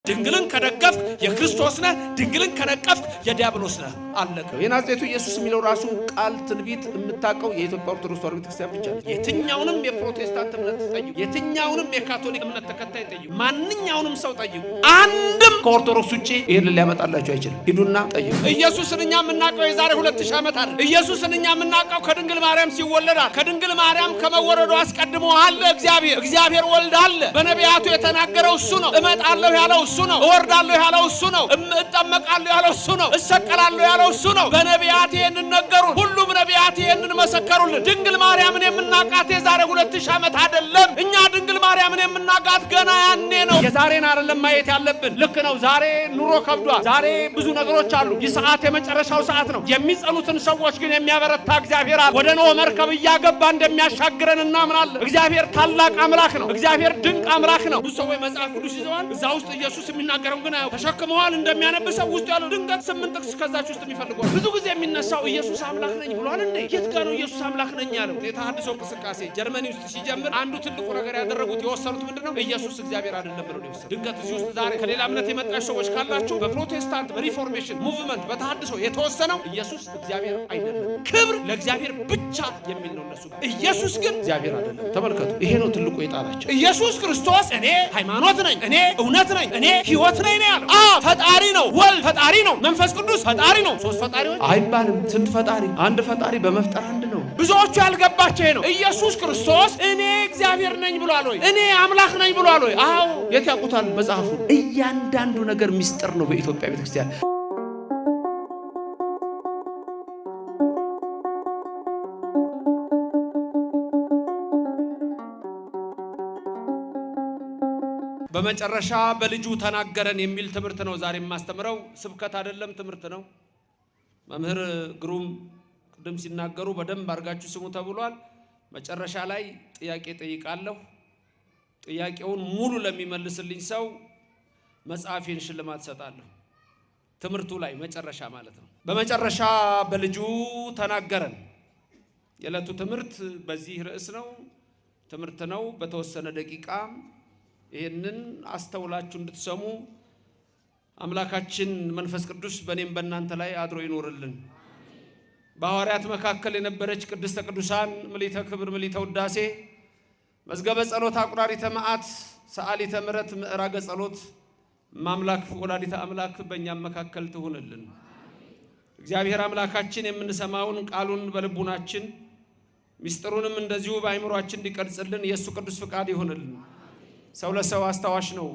ድንግልን ከደገፍክ የክርስቶስ ነህ፣ ድንግልን ከነቀፍክ የዲያብሎስ ነህ። አለቀ። የናዝሬቱ ኢየሱስ የሚለው ራሱ ቃል ትንቢት የምታውቀው የኢትዮጵያ ኦርቶዶክስ ተዋሕዶ ቤተክርስቲያን ብቻ ነች። የትኛውንም የፕሮቴስታንት እምነት ጠይቁ፣ የትኛውንም የካቶሊክ እምነት ተከታይ ጠይቁ፣ ማንኛውንም ሰው ጠይቁ፣ አንድም ከኦርቶዶክስ ውጪ ይሄን ሊያመጣላችሁ አይችልም። ሂዱና ጠይቁ። ኢየሱስን እኛ የምናውቀው የዛሬ 2000 ዓመት አይደል። ኢየሱስን እኛ የምናውቀው ከድንግል ማርያም ሲወለድ፣ ከድንግል ማርያም ከመወረዱ አስቀድሞ አለ እግዚአብሔር ወልድ አለ። በነቢያቱ የተናገረው እሱ ነው። እመጣለሁ ያለው እሱ ነው። እወርዳለሁ ያለው እሱ ነው። እጠመቃለሁ ያለው እሱ ነው። እሰቀላለሁ ያለው እሱ ነው። በነቢያት ይሄንን ነገሩን። ሁሉም ነቢያት ይሄንን መሰከሩልን። ድንግል ማርያምን የምናውቃት የዛሬ 2000 ዓመት አይደለም። እኛ ድንግል ማርያምን የምናውቃት ገና ያኔ ነው። የዛሬን አይደለም ማየት ያለብን። ልክ ነው። ዛሬ ኑሮ ከብዷል። ዛሬ ብዙ ነገሮች አሉ። ይህ ሰዓት የመጨረሻው ሰዓት ነው። የሚጸኑትን ሰዎች ግን የሚያበረታ እግዚአብሔር አለ። ወደ ኖህ መርከብ እያገባ እንደሚያሻግረን እናምናለን። እግዚአብሔር ታላቅ አምላክ ነው። እግዚአብሔር ድንቅ አምላክ ነው። ብዙ ሰዎች መጽሐፍ ቅዱስ ይዘዋል። እዛ ውስጥ ኢየሱስ የሚናገረው ግን ተሸክመዋል እንደሚያነብሰው ውስጥ ያለው ድንገት 8 ጥቅስ ከዛች ውስጥ የሚፈልጓል። ብዙ ጊዜ የሚነሳው ኢየሱስ አምላክ ነኝ ብሏል እንዴ? የት ጋር ነው ኢየሱስ አምላክ ነኝ ያለው? የተሐድሶ እንቅስቃሴ ጀርመኒ ውስጥ ሲጀምር አንዱ ትልቁ ነገር ያደረጉት የወሰኑት ምንድነው? ኢየሱስ እግዚአብሔር አይደለም ብለው ነው የወሰኑት። ድንገት እዚህ ውስጥ ዛሬ ከሌላ እምነት የመጣችሁ ሰዎች ካላችሁ በፕሮቴስታንት በሪፎርሜሽን ሙቭመንት በተሐድሶ የተወሰነው ኢየሱስ እግዚአብሔር አይደለም፣ ክብር ለእግዚአብሔር ብቻ የሚል ነው እነሱ። ኢየሱስ ግን እግዚአብሔር አይደለም። ተመልከቱ፣ ይሄ ነው ትልቁ የጣላቸው። ኢየሱስ ክርስቶስ እኔ ሃይማኖት ነኝ፣ እኔ እውነት ነኝ፣ እኔ ሕይወት ነኝ ነው ያለው። ፈጣሪ ነው፣ ወልድ ፈጣሪ ነው፣ መንፈስ ቅዱስ ፈጣሪ ነው። ሶስት ፈጣሪዎች አይባልም። ስንት ፈጣሪ? አንድ ፈጣሪ በመፍጠር አንድ ነው። ብዙዎቹ ያልገባቸው ይሄ ነው። ኢየሱስ ክርስቶስ እኔ እግዚአብሔር ነኝ ብሏል ወይ? እኔ አምላክ ነኝ ብሏል ወይ? አዎ። የት ያውቁታል? መጽሐፉ እያንዳንዱ ነገር ሚስጥር ነው በኢትዮጵያ ቤተክርስቲያን። በመጨረሻ በልጁ ተናገረን የሚል ትምህርት ነው ዛሬ የማስተምረው። ስብከት አይደለም፣ ትምህርት ነው። መምህር ግሩም ቅድም ሲናገሩ በደንብ አድርጋችሁ ስሙ ተብሏል። መጨረሻ ላይ ጥያቄ ጠይቃለሁ። ጥያቄውን ሙሉ ለሚመልስልኝ ሰው መጽሐፌን ሽልማት ሰጣለሁ። ትምህርቱ ላይ መጨረሻ ማለት ነው። በመጨረሻ በልጁ ተናገረን። የዕለቱ ትምህርት በዚህ ርዕስ ነው። ትምህርት ነው። በተወሰነ ደቂቃ ይሄንን አስተውላችሁ እንድትሰሙ አምላካችን መንፈስ ቅዱስ በእኔም በእናንተ ላይ አድሮ ይኖርልን። በሐዋርያት መካከል የነበረች ቅድስተ ቅዱሳን ምልዕተ ክብር ምልዕተ ውዳሴ መዝገበ ጸሎት አቁራሪተ መዓት ሰዓሊተ ምሕረት ምዕራገ ጸሎት ማምላክ ወላዲተ አምላክ በእኛም መካከል ትሁንልን። እግዚአብሔር አምላካችን የምንሰማውን ቃሉን በልቡናችን ሚስጥሩንም እንደዚሁ በአእምሮአችን እንዲቀርጽልን የእሱ ቅዱስ ፍቃድ ይሁንልን። ሰው ለሰው አስታዋሽ ነው።